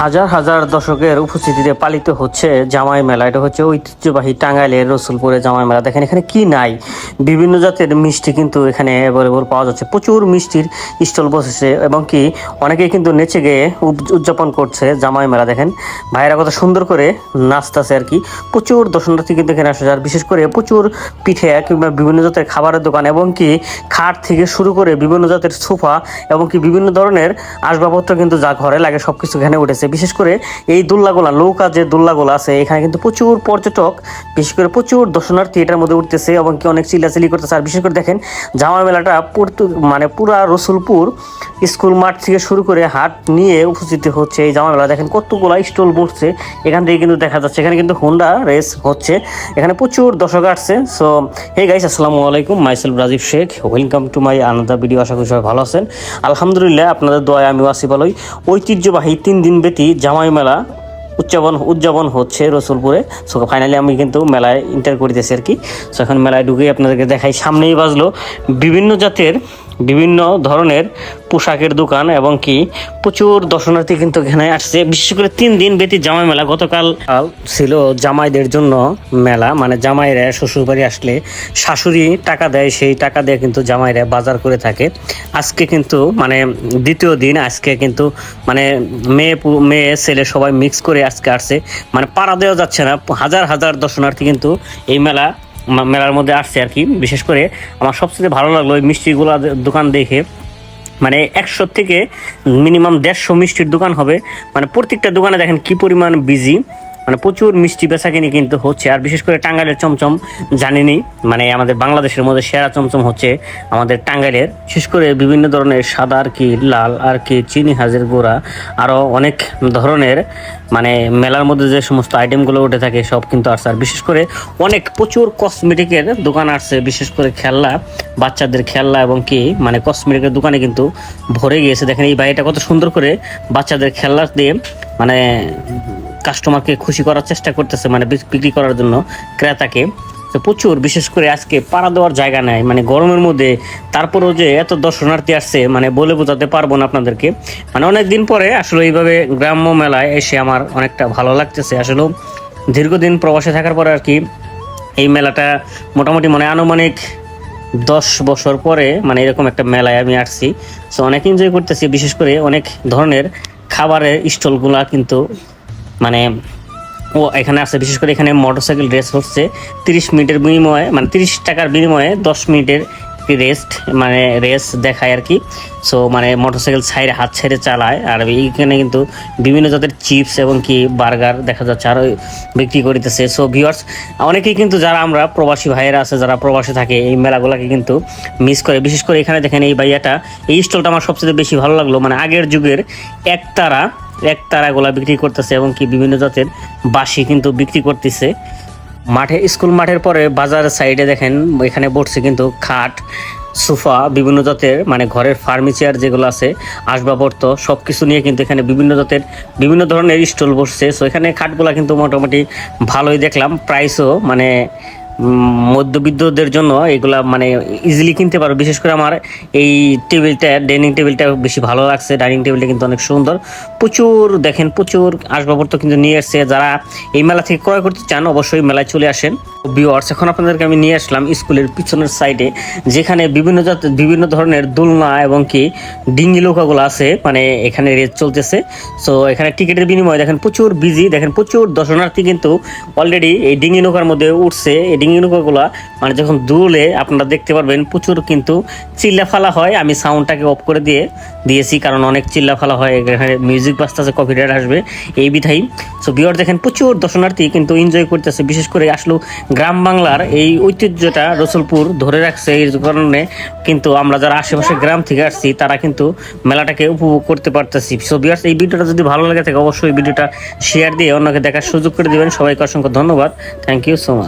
হাজার হাজার দর্শকের উপস্থিতিতে পালিত হচ্ছে জামাই মেলা। এটা হচ্ছে ঐতিহ্যবাহী টাঙ্গাইলের রসুলপুরে জামাই মেলা। দেখেন এখানে কি নাই, বিভিন্ন জাতের মিষ্টি কিন্তু এখানে অ্যাভেলেবল পাওয়া যাচ্ছে। প্রচুর মিষ্টির স্টল বসেছে এবং কি অনেকেই কিন্তু নেচে গিয়ে উদযাপন করছে জামাই মেলা। দেখেন ভাইরা কত সুন্দর করে নাচতেছে আর কি। প্রচুর দর্শনার্থী কিন্তু এখানে আসে, আর বিশেষ করে প্রচুর পিঠে কিংবা বিভিন্ন জাতের খাবারের দোকান এবং কি খাট থেকে শুরু করে বিভিন্ন জাতের সোফা এবং কি বিভিন্ন ধরনের আসবাবপত্র কিন্তু যা ঘরে লাগে সবকিছু এখানে উঠেছে। বিশেষ করে এই দোলনাগুলা, নৌকা যে দোলনাগুলো আছে, এখানে কিন্তু প্রচুর পর্যটক, বিশেষ করে প্রচুর দর্শনার্থী এটার মধ্যে উঠতেছে এবং কি অনেক চিল্লাচিল্লি করতেছে। আর বিশেষ করে দেখেন জামাই মেলাটা মানে পুরা রসুলপুর স্কুল মাঠ থেকে শুরু করে হাট নিয়ে উপস্থিত হচ্ছে এই জামাই মেলা। দেখেন কতগুলা স্টল বসছে এখান থেকে কিন্তু দেখা যাচ্ছে। এখানে কিন্তু হোন্ডা রেস হচ্ছে, এখানে প্রচুর দর্শক আসছে। সো হে গাইস, আসসালামু আলাইকুম, myself Rajib Sheikh, welcome to my another video. আশা করি সবাই ভালো আছেন। আলহামদুলিল্লাহ, আপনাদের দোয়ায় আমিও আছি ভালোই। ঐতিহ্যবাহী 3 দিন ব্যাপী জামাই মেলা উদযাপন হচ্ছে রসুলপুরে। সো ফাইনালি আমি কিন্তু মেলায় এন্টার করিতেছি আর কি। সো এখন মেলায় ঢুকে আপনাদেরকে দেখাই। সামনেই বাজলো বিভিন্ন জাতের বিভিন্ন ধরনের পোশাকের দোকান এবং কি প্রচুর দর্শনার্থী কিন্তু এখানে আসছে। বিশেষ করে 3 দিন ব্যতীত জামাই মেলা। গতকাল ছিল জামাইদের জন্য মেলা, মানে জামাইরা শ্বশুর বাড়ি আসলে শাশুড়ি টাকা দেয়, সেই টাকা দিয়ে কিন্তু জামাইরা বাজার করে থাকে। আজকে কিন্তু মানে দ্বিতীয় দিন, আজকে কিন্তু মানে মেয়ে ছেলে সবাই মিক্স করে আজকে আসছে, মানে পাড়া দেওয়া যাচ্ছে না। হাজার হাজার দর্শনার্থী কিন্তু এই মেলার মধ্যে আসছে আর কি। বিশেষ করে আমার সবচেয়ে ভালো লাগলো এই মিষ্টিগুলা দোকান দেখে। মানে 100 থেকে মিনিমাম 150 মিষ্টির দোকান হবে। মানে প্রত্যেকটা দোকানে দেখেন কি পরিমাণ বিজি, মানে প্রচুর মিষ্টি বেচাকিনি কিন্তু হচ্ছে। আর বিশেষ করে টাঙ্গাইলের চমচম জানিনি, মানে আমাদের বাংলাদেশের মধ্যে সেরা চমচম হচ্ছে আমাদের টাঙ্গাইলের। বিশেষ করে বিভিন্ন ধরনের সাদা আর কি, লাল আর কি, চিনি হাজের গুঁড়া, আরও অনেক ধরনের মানে মেলার মধ্যে যে সমস্ত আইটেমগুলো উঠে থাকে সব কিন্তু আসছে। আর বিশেষ করে প্রচুর কসমেটিকের দোকান আসছে, বিশেষ করে খেলনা, বাচ্চাদের খেলনা এবং কি মানে কসমেটিকের দোকানে কিন্তু ভরে গিয়েছে। দেখেন এই ভাইটা কত সুন্দর করে বাচ্চাদের খেলনা দিয়ে মানে কাস্টমারকে খুশি করার চেষ্টা করতেছে, মানে বিক্রি করার জন্য ক্রেতাকে। তো প্রচুর, বিশেষ করে আজকে পাড়া দেওয়ার জায়গা নাই, মানে গরমের মধ্যে। তারপরেও যে এত দর্শনার্থী আসছে মানে বলে বোঝাতে পারবো না আপনাদেরকে। মানে অনেক দিন পরে আসলে এইভাবে গ্রাম্য মেলায় এসে আমার অনেকটা ভালো লাগতেছে। আসলে দীর্ঘদিন প্রবাসে থাকার পরে আর কি এই মেলাটা মোটামুটি মানে আনুমানিক 10 বছর পরে মানে এরকম একটা মেলায় আমি আসছি। সো অনেক এনজয় করতেছি। বিশেষ করে অনেক ধরনের খাবারের স্টলগুলা কিন্তু মানে এখানে আছে। বিশেষ করে এখানে মোটরসাইকেল রেস হচ্ছে 30 মিনিটের বিনিময়ে, মানে 30 টাকার বিনিময়ে 10 মিনিটের মানে রেস দেখায় আর কি। সো মানে মোটরসাইকেল হাত ছেড়ে চালায়। আর এইখানে কিন্তু বিভিন্ন জাতের চিপস এবং কি বার্গার দেখা যাচ্ছে আরও বিক্রি করিতেছে। সো ভিউয়ার্স, অনেকেই কিন্তু যারা আমরা প্রবাসী ভাইয়েরা আছে, যারা প্রবাসে থাকে, এই মেলাগুলোকে কিন্তু মিস করে। বিশেষ করে এখানে দেখেন এই ভাইয়াটা, এই স্টলটা আমার সবচেয়ে বেশি ভালো লাগলো। মানে আগের যুগের একতারাগুলা বিক্রি করতেছে এবং কি বিভিন্ন জাতের বাঁশি কিন্তু বিক্রি করতেছে। স্কুল মাঠের পরে বাজার সাইডে দেখেন এখানে বসছে কিন্তু খাট, সোফা, বিভিন্ন জাতের মানে ঘরের ফার্নিচার যেগুলো আছে, আসবাবপত্র সব কিছু নিয়ে কিন্তু এখানে বিভিন্ন ধরনের স্টল বসছে। সো এখানে খাটগুলা কিন্তু মোটামুটি ভালোই দেখলাম। প্রাইসও মানে মধ্যবিত্তদের জন্য এগুলা মানে ইজিলি কিনতে পারো। বিশেষ করে আমার এই ডাইনিং টেবিলটা বেশি ভালো লাগছে। ডাইনিং টেবিলটা কিন্তু অনেক সুন্দর। প্রচুর আসবাবপত্র কিন্তু নিয়ে আসছে। যারা এই মেলা থেকে ক্রয় করতে চান অবশ্যই মেলায় চলে আসেন। ভিউয়ার্স, এখন আপনাদেরকে আমি নিয়ে আসলাম স্কুলের পিছনের সাইডে, যেখানে বিভিন্ন ধরনের দোলনা এবং কি ডিঙ্গি নৌকাগুলো আছে, মানে এখানে রেস চলতেছে। সো এখানে টিকিটের বিনিময়ে দেখেন প্রচুর বিজি, দেখেন প্রচুর দর্শনার্থী কিন্তু অলরেডি এই ডিঙ্গি নৌকার মধ্যে উঠছে। এই ডিঙ্গি নৌকাগুলো মানে যখন দুলে আপনারা দেখতে পারবেন প্রচুর কিন্তু চিল্লা ফালা হয়। আমি সাউন্ডটাকে অফ করে দিয়েছি, কারণ অনেক চিল্লা ফালা হয়, এখানে মিউজিক বাজতেছে, কপিরাইট আসবে এই বিধাই। সো ভিউয়ার্স, দেখেন প্রচুর দর্শনার্থী কিন্তু এনজয় করতেছে। বিশেষ করে আসলে গ্রাম বাংলার এই ঐতিহ্যটা রসুলপুর ধরে রাখছে। এই কারণে কিন্তু আমরা যারা আশেপাশে গ্রাম থেকে আসছি তারা কিন্তু মেলাটাকে উপভোগ করতে পারতেছি। সো ভিউয়ার্স, এই ভিডিওটা যদি ভালো লাগে থাকে অবশ্যই ভিডিওটা শেয়ার দিয়ে অন্যকে দেখার সুযোগ করে দেবেন। সবাইকে অসংখ্য ধন্যবাদ। Thank you so much.